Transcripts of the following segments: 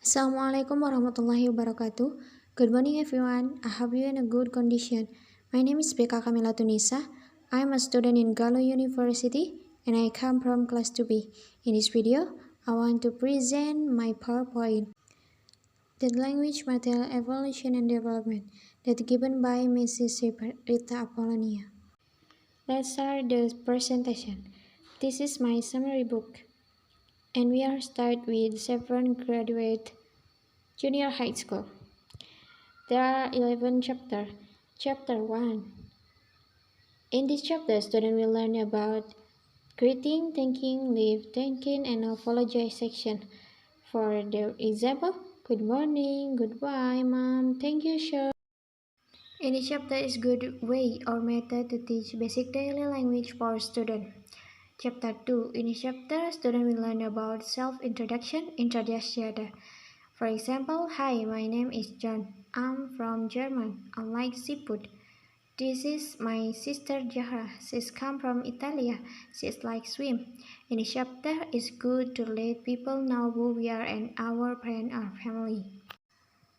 Assalamualaikum warahmatullahi wabarakatuh. Good morning everyone. I hope you in a good condition. My name is Beka Kamila Tunisa. I am a student in Galo University and I come from class 2B. In this video, I want to present my PowerPoint. The language material evolution and development that given by Mrs. Rita Apollonia. Let's start the presentation. This is my summary book. And we are start with 7 graduate junior high school. There are 11 chapters. Chapter 1. In this chapter, students will learn about greeting, thanking, leave, thanking, and apologize section. For the example, good morning, goodbye, mom, thank you, sir. In this chapter is good way or method to teach basic daily language for students. Chapter 2. In this chapter, students will learn about self-introduction, introduce each other. For example, hi, my name is John. I'm from Germany. I like seafood. This is my sister Zahra. She's come from Italy. She's like swim. In this chapter, it's good to let people know who we are and our friend or family.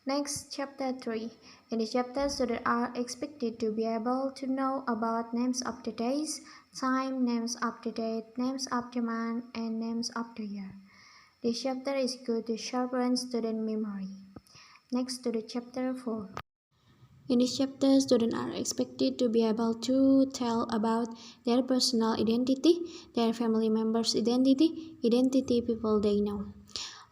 Next, chapter 3. In this chapter, students are expected to be able to know about names of the days, time, names of the date, names of the month, and names of the year. This chapter is good to sharpen student memory. Next to the chapter 4. In this chapter, students are expected to be able to tell about their personal identity, their family members' identity people they know.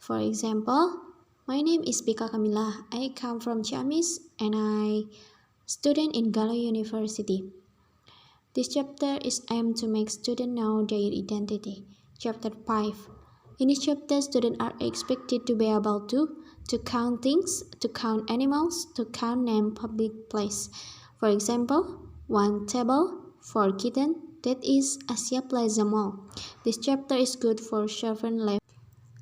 For example, my name is Beka Kamila. I come from Ciamis and I student in Galo University. This chapter is aimed to make students know their identity. Chapter 5. In this chapter, students are expected to be able to count things, to count animals, to count name public place. For example, 1 table, 4 kitten, that is Asia Plaza Mall. This chapter is good for children level.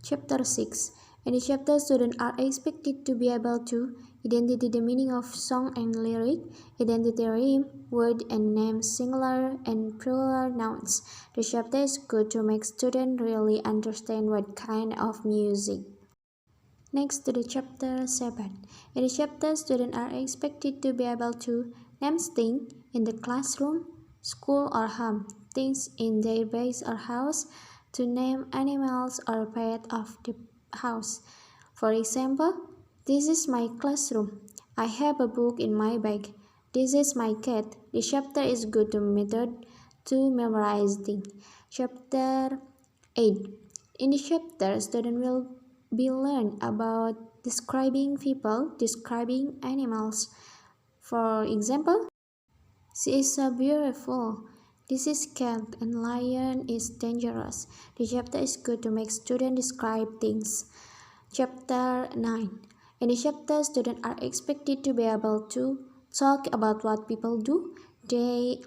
Chapter 6. In this chapter, students are expected to be able to identify the meaning of song and lyric, identity rhyme, word and name, singular and plural nouns. This chapter is good to make students really understand what kind of music. Next to the chapter 7. In this chapter, students are expected to be able to name things in the classroom, school or home, things in their base or house, to name animals or pet of the house. For example, this is my classroom. I have a book in my bag. This is my cat. This chapter is good to method to memorize things. Chapter 8. In this chapter, students will be learn about describing people, describing animals. For example, she is so beautiful. This is cat and lion is dangerous. The chapter is good to make students describe things. Chapter 9. In this chapter, students are expected to be able to talk about what people do,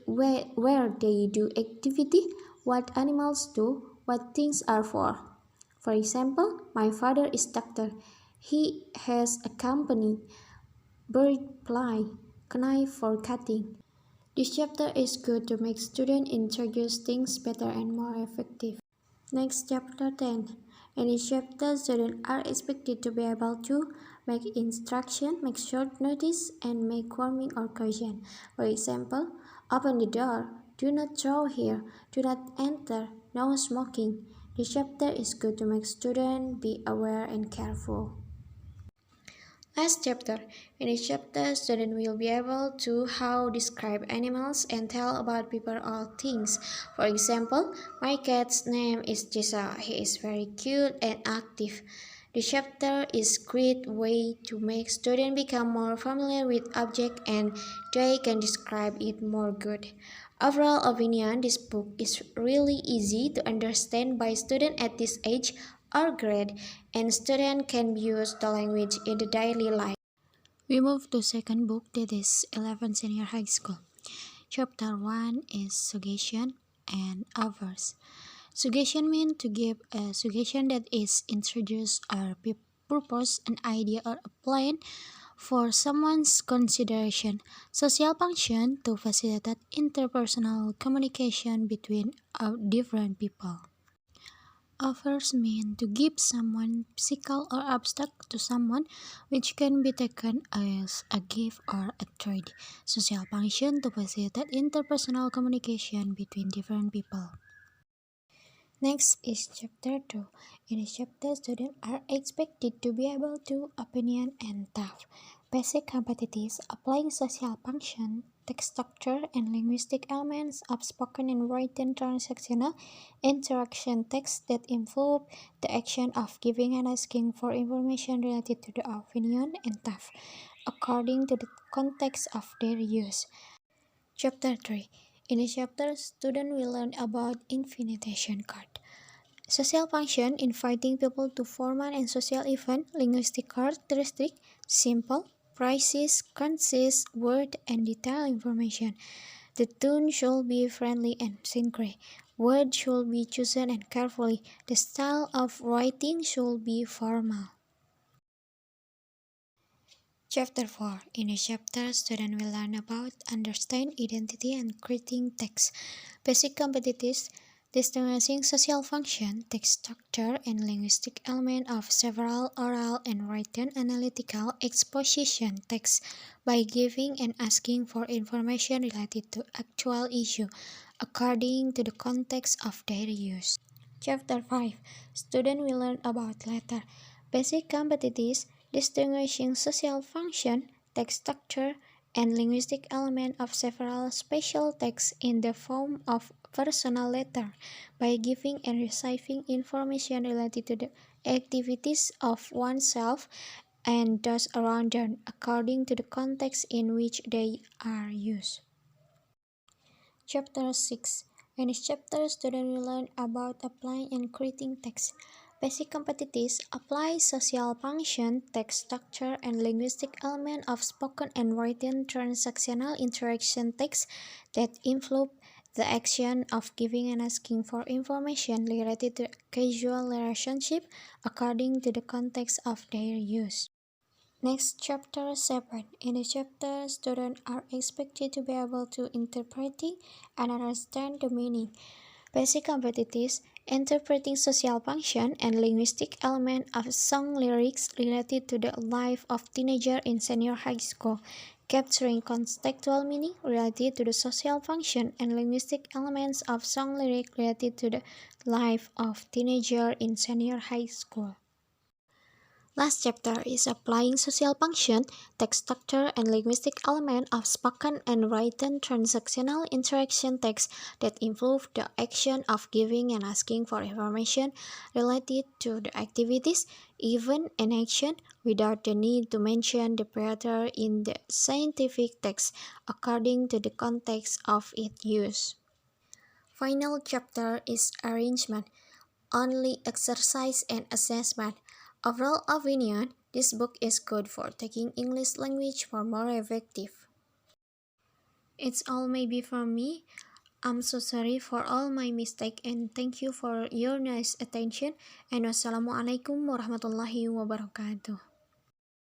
where they do activity, what animals do, what things are for. For example, my father is doctor. He has a company, bird fly, knife for cutting. This chapter is good to make students introduce things better and more effective. Next, chapter 10. In this chapter, students are expected to be able to make instruction, make short notice, and make warning or caution. For example, open the door, do not throw here, do not enter, no smoking. This chapter is good to make students be aware and careful. Last chapter. In this chapter, students will be able to how describe animals and tell about people or things. For example, my cat's name is Jessa. He is very cute and active. This chapter is great way to make students become more familiar with object and they can describe it more good. Overall opinion, this book is really easy to understand by students at this age or grade, and students can use the language in the daily life. We move to second book, that is 11 Senior High School. Chapter 1 is suggestion and others. Suggestion means to give a suggestion that is introduced or purpose, an idea or a plan for someone's consideration. Social function to facilitate interpersonal communication between different people. offers mean to give someone physical or abstract to someone, which can be taken as a gift or a trade. Social function to facilitate interpersonal communication between different people. Next is chapter 2. In this chapter, students are expected to be able to opinion and tough. Basic competencies applying social function, text structure, and linguistic elements of spoken and written transactional interaction text that involve the action of giving and asking for information related to the opinion and tough, according to the context of their use. Chapter 3. In this chapter, students will learn about invitation card. Social function, inviting people to formal and social event, linguistic characteristic, simple, precise, concise, word and detailed information. The tone should be friendly and synchronous. Words should be chosen and carefully. The style of writing should be formal. Chapter 4. In this chapter, students will learn about understand identity and creating text. Basic competencies, distinguishing social function, text structure, and linguistic element of several oral and written analytical exposition texts by giving and asking for information related to actual issue according to the context of their use. Chapter 5. Students will learn about letter. Basic competencies, distinguishing social function, text structure, and linguistic element of several special texts in the form of personal letter by giving and receiving information related to the activities of oneself and those around them according to the context in which they are used. Chapter 6. In this chapter, students will learn about applying and creating text. Basic competencies apply social function, text structure, and linguistic element of spoken and written transactional interaction text that involve the action of giving and asking for information related to casual relationship according to the context of their use. Next, chapter 7. In this chapter, students are expected to be able to interpreting and understand the meaning. Basic competencies, interpreting social function and linguistic element of song lyrics related to the life of teenager in senior high school. Capturing contextual meaning related to the social function and linguistic elements of song lyric related to the life of teenager in senior high school. Last chapter is applying social function, text structure, and linguistic element of spoken and written transactional interaction text that involve the action of giving and asking for information related to the activities, event, and action without the need to mention the predator in the scientific text according to the context of its use. Final chapter is arrangement, only exercise and assessment. Overall opinion, this book is good for taking English language for more effective. It's all maybe from me. I'm so sorry for all my mistake and thank you for your nice attention and wassalamualaikum warahmatullahi wabarakatuh.